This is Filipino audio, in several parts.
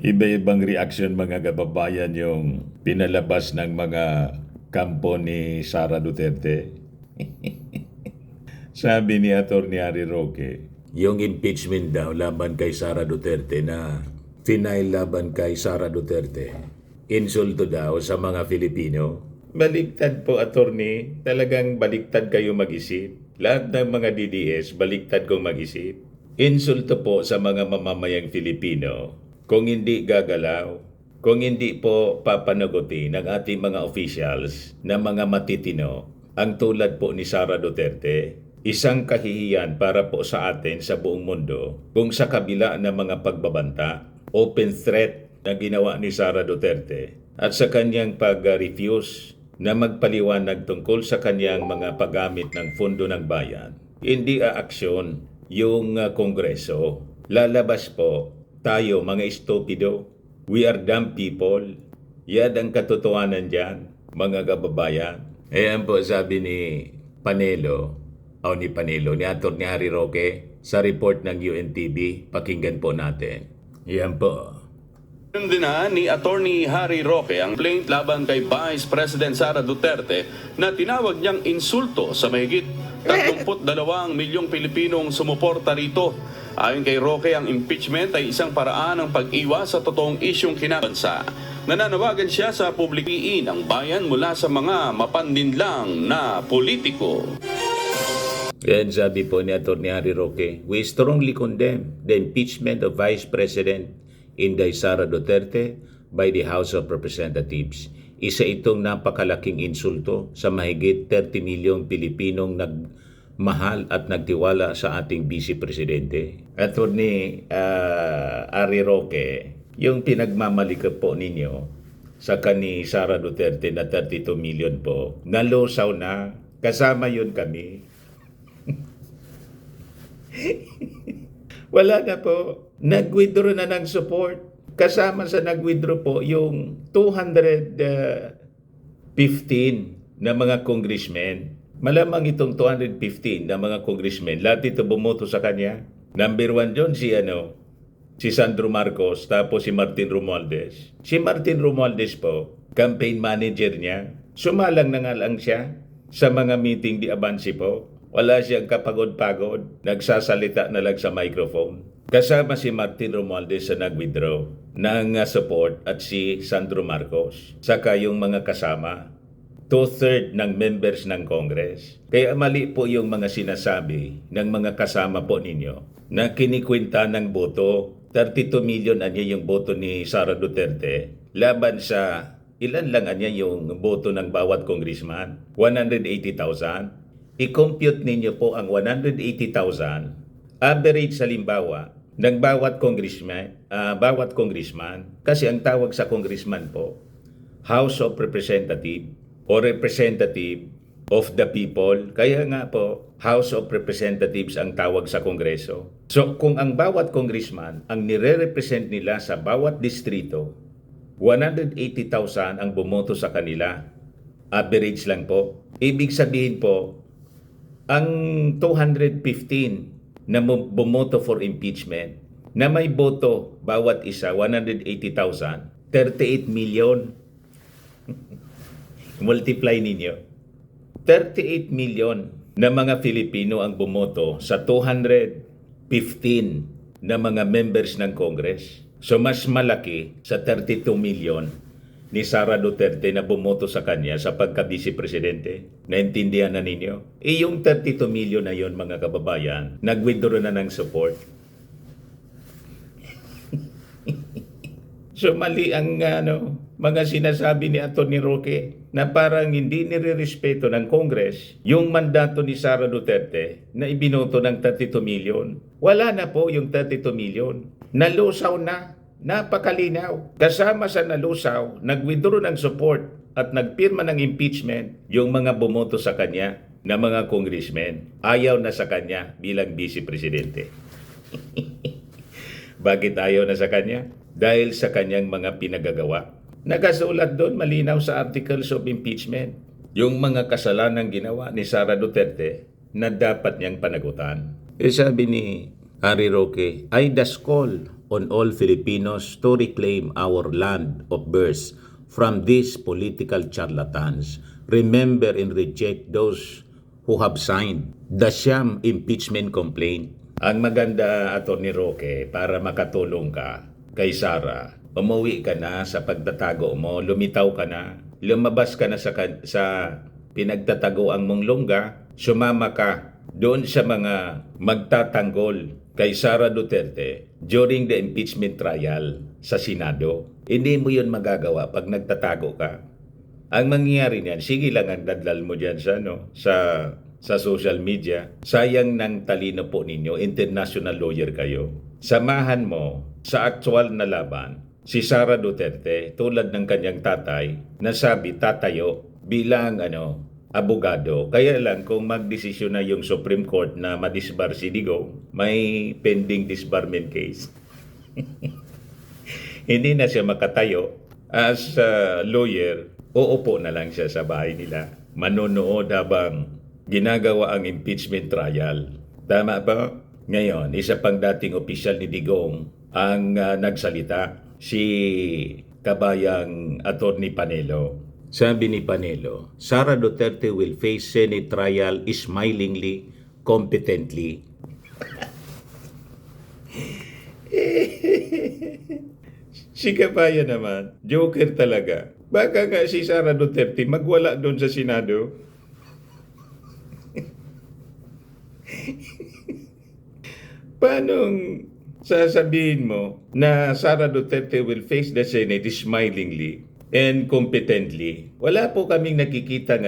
Iba-ibang reaksyon mga kababayan yung pinalabas ng mga kampo ni Sara Duterte. Sabi ni Atty. Harry Roque, yung impeachment daw laban kay Sara Duterte na final laban kay Sara Duterte, insulto daw sa mga Filipino. Baliktad po, attorney. Talagang baliktad kayo mag-isip. Lahat ng mga DDS, baliktad kong mag-isip. Insulto po sa mga mamamayang Filipino kung hindi gagalaw, kung hindi po papanagutin ng ating mga officials na mga matitino, ang tulad po ni Sara Duterte, isang kahihiyan para po sa atin sa buong mundo kung sa kabila ng mga pagbabanta, open threat na ginawa ni Sara Duterte at sa kanyang pag-refuse na magpaliwanag tungkol sa kanyang mga paggamit ng pondo ng bayan, hindi aaksyon yung Kongreso. Lalabas po tayo mga estupido. We are dumb people. Yan ang katotohanan dyan, mga kababayan. Ayan po sabi ni Panelo, ni Atty. Harry Roque sa report ng UNTV. Pakinggan po natin. Yan po. Dinaan ni Atty. Harry Roque ang complaint laban kay Vice President Sara Duterte na tinawag niyang insulto sa mahigit 32 milyong Pilipinong sumuporta rito. Ayon kay Roque, ang impeachment ay isang paraan ng pag-iwas sa totoong isyong kinabansa. Nananawagan siya sa publikiin ang bayan mula sa mga mapandinlang na politiko. Yan sabi po ni Atty. Harry Roque, we strongly condemn the impeachment of Vice President Inday Sara Duterte by the House of Representatives. Isa itong napakalaking insulto sa mahigit 30 milyong Pilipinong nagmahal at nagtiwala sa ating Vice Presidente. Atty. Harry Roque, yung pinagmamalikot po ninyo sa kani Sara Duterte na 32 million po, nalusaw na, kasama yun kami. Wala na po. Nag-withdraw na ng support. Kasama sa nag-withdraw po yung 215 na mga congressmen. Malamang itong 215 na mga congressmen, lahat ito bumoto sa kanya. Number 1 doon si Sandro Marcos, tapos si Martin Romualdez. Si Martin Romualdez po, campaign manager niya. Sumalang na nga lang siya sa mga meeting di Abansi po. Wala siyang kapagod-pagod, nagsasalita na lang sa microphone. Kasama si Martin Romualdez sa nag-withdraw ng support at si Sandro Marcos. Saka yung mga kasama, 2/3 ng members ng Congress. Kaya mali po yung mga sinasabi ng mga kasama po ninyo na kinikwenta ng boto. 32 million anya yung boto ni Sara Duterte laban sa ilan lang anya yung boto ng bawat congressman. 180,000. I-compute ninyo po ang 180,000 average halimbawa ng bawat congressman, kasi ang tawag sa congressman po, House of Representative o Representative of the People. Kaya nga po, House of Representatives ang tawag sa Kongreso. So kung ang bawat congressman ang nire-represent nila sa bawat distrito, 180,000 ang bumoto sa kanila. Average lang po. Ibig sabihin po, ang 215 na bumoto for impeachment, na may boto bawat isa, 180,000, 38 million. Multiply ninyo. 38 million na mga Filipino ang bumoto sa 215 na mga members ng Congress. So mas malaki sa 32 million ni Sara Duterte na bumoto sa kanya sa pagka-Vice Presidente. Naintindihan na ninyo? Yung 32 million na yon, mga kababayan, nag-withdraw na ng support. So mali ang mga sinasabi ni Atty. Roque na parang hindi nire-respeto ng Congress yung mandato ni Sara Duterte na ibinoto ng 32 million. Wala na po yung 32 million. Nalusaw na. Napakalinaw. Kasama sa nalusaw, nag-withdraw ng support at nagpirma ng impeachment yung mga bumoto sa kanya na mga congressmen. Ayaw na sa kanya bilang Vice Presidente. Bakit ayaw na sa kanya? Dahil sa kanyang mga pinagagawa. Nakasulat doon malinaw sa articles of impeachment yung mga kasalanang ginawa ni Sara Duterte na dapat niyang panagutan. Sabi ni Harry Roque, ay daskol o on all Filipinos to reclaim our land of birth from these political charlatans. Remember and reject those who have signed the sham impeachment complaint. Ang maganda, Atty. Roque, para makatulong ka kay Sara, umuwi ka na sa pagtatago mo, lumitaw ka na, lumabas ka na sa pinagtatagoang mong lungga, sumama ka doon sa mga magtatanggol kay Sara Duterte during the impeachment trial sa Senado. Hindi mo yun magagawa pag nagtatago ka. Ang mangyayari niyan, sige lang ang dadlal mo dyan sa social media. Sayang ng talino po ninyo, international lawyer kayo. Samahan mo sa aktual na laban si Sara Duterte tulad ng kanyang tatay na sabi tatayo bilang abogado. Kaya lang kung magdesisyon na yung Supreme Court na madisbar si Digong, may pending disbarment case. Hindi na siya makatayo. As a lawyer, uupo na lang siya sa bahay nila. Manonood habang ginagawa ang impeachment trial. Tama ba? Ngayon, isa pang dating opisyal ni Digong ang nagsalita, si kabayang Atty. Panelo. Sabi ni Panelo, Sara Duterte will face Senate trial smilingly, competently. Si kabayan naman, joker talaga. Baka nga si Sara Duterte magwala doon sa Senado. Paanong sasabihin mo na Sara Duterte will face the Senate smilingly and competently? Wala po kaming nakikita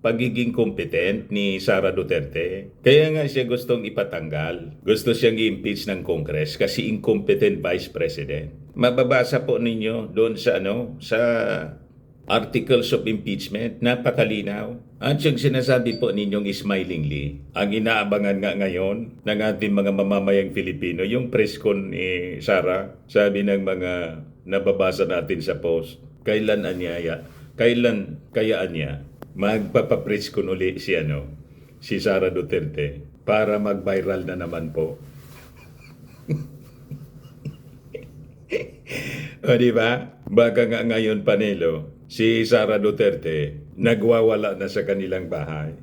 pagiging competent ni Sara Duterte. Kaya nga siya gustong ipatanggal. Gusto siyang i-impeach ng Congress kasi incompetent Vice President. Mababasa po ninyo doon sa articles of impeachment, napakalinaw. At yung sinasabi po ninyong smilingly, ang inaabangan nga ngayon ng ating mga mamamayang Filipino, yung press con ni Sara, sabi ng mga nababasa natin sa post, kailan kayaan niya magpapapress con uli si Sara Duterte para mag-viral na naman po. O diba? Baka nga ngayon, Panelo, si Sara Duterte nagwawala na sa kanilang bahay.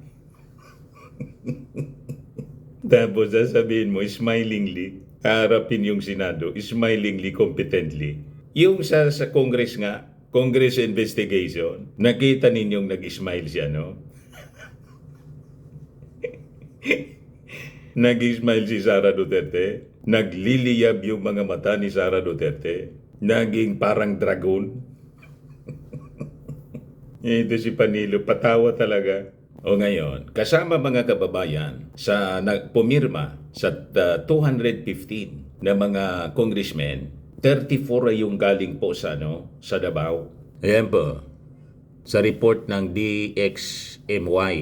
Tapos sasabihin mo, smilingly, harapin yung Senado, smilingly, competently. Yung sa Congress nga, Congress investigation, nakita ninyong nag-smile siya, no? Nag-smile si Sara Duterte, nagliliyab yung mga mata ni Sara Duterte, naging parang dragon. Ito si Panilo, patawa talaga. O ngayon, kasama mga kababayan sa pumirma sa 215 na mga congressmen, 34 ay yung galing po sa Davao. Ayan po, sa report ng DXMY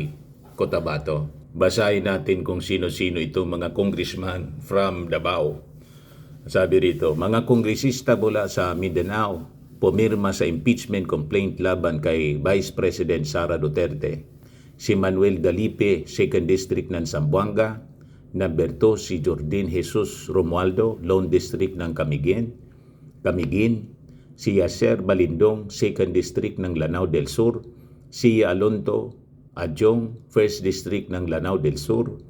Cotabato, basahin natin kung sino-sino itong mga congressman from Davao. Sabi rito, mga kongresista mula sa Mindanao, pumirma sa impeachment complaint laban kay Vice President Sara Duterte. Si Manuel Galipe, 2nd District ng Zamboanga. Number 2, si Jordan Jesus Romualdo, Lone District ng Camiguin. Si Yasser Balindong, 2nd District ng Lanao del Sur. Si Alonto Adjong, 1st District ng Lanao del Sur.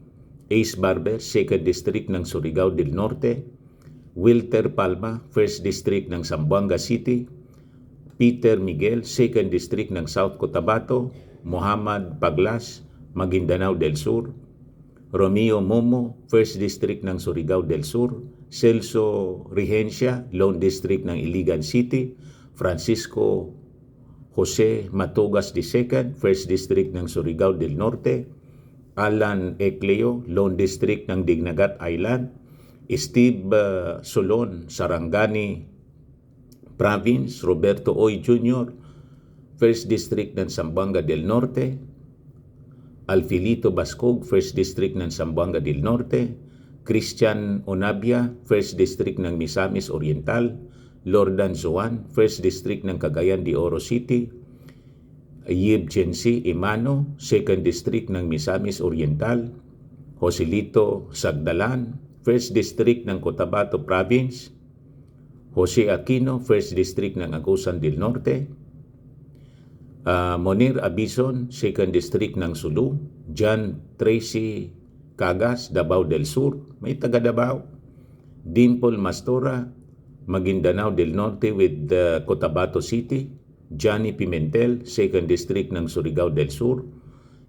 Ace Barber, 2nd District ng Surigao del Norte. Wilter Palma, 1st District ng Zamboanga City. Peter Miguel, 2nd District ng South Cotabato. Muhammad Paglas, Maguindanao del Sur. Romeo Momo, 1st District ng Surigao del Sur. Celso Regencia, Lone District ng Iligan City. Francisco Jose Matugas II, 1st District ng Surigao del Norte. Alan Ecleo, Lone District ng Dignagat Island. Steve Solon, Sarangani Province. Roberto Oy Jr., 1st District ng Zamboanga del Norte. Alfilito Bascog, 1st District ng Zamboanga del Norte. Christian Onabia, 1st District ng Misamis Oriental. Lordan Zuan, 1st District ng Cagayan de Oro City. Yib Chensi Imano, 2nd District ng Misamis Oriental. Joselito Sagdalan, 1st District ng Cotabato Province. Jose Aquino, 1st District ng Agusan del Norte. Monir Abison, 2nd District ng Sulu. John Tracy Cagas, Davao del Sur, may taga Davao. Dimple Mastora, Maguindanao del Norte with Cotabato City. Johnny Pimentel, 2nd District ng Surigao del Sur.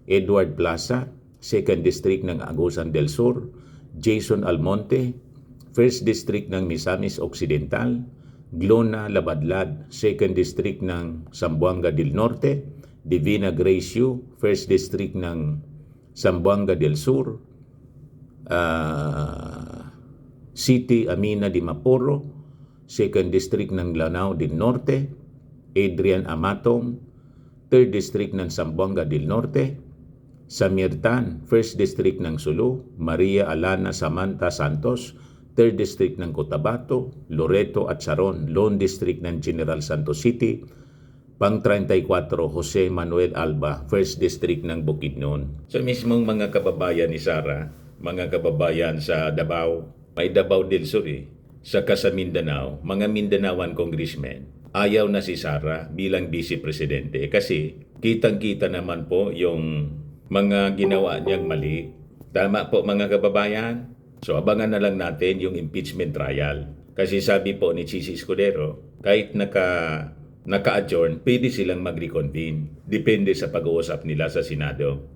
Edward Plaza, 2nd District ng Agusan del Sur. Jason Almonte, 1st District ng Misamis Occidental. Glona Labadlad, 2nd District ng Zamboanga del Norte. Divina Grace Yu, 1st District ng Zamboanga del Sur. City Amina de Maporo, 2nd District ng Lanao del Norte. Adrian Amatong, 3rd District ng Zamboanga del Norte. Samir Tan, 1st District ng Sulu. Maria Alana Samantha Santos, 3rd District ng Cotabato. Loreto at Saron, Lone District ng General Santos City. Pang 34, Jose Manuel Alba, 1st District ng Bukidnon. So mismong mga kababayan ni Sara, mga kababayan sa Davao, may Davao del Sur saka sa Mindanao, mga Mindanaoan congressmen, ayaw na si Sara bilang Vice Presidente kasi kitang-kita naman po yung mga ginawa niyang mali. Tama po mga kababayan? So abangan na lang natin yung impeachment trial. Kasi sabi po ni Chisi Escudero, kahit naka-adjourn, pwede silang mag-reconvene. Depende sa pag-uusap nila sa Senado.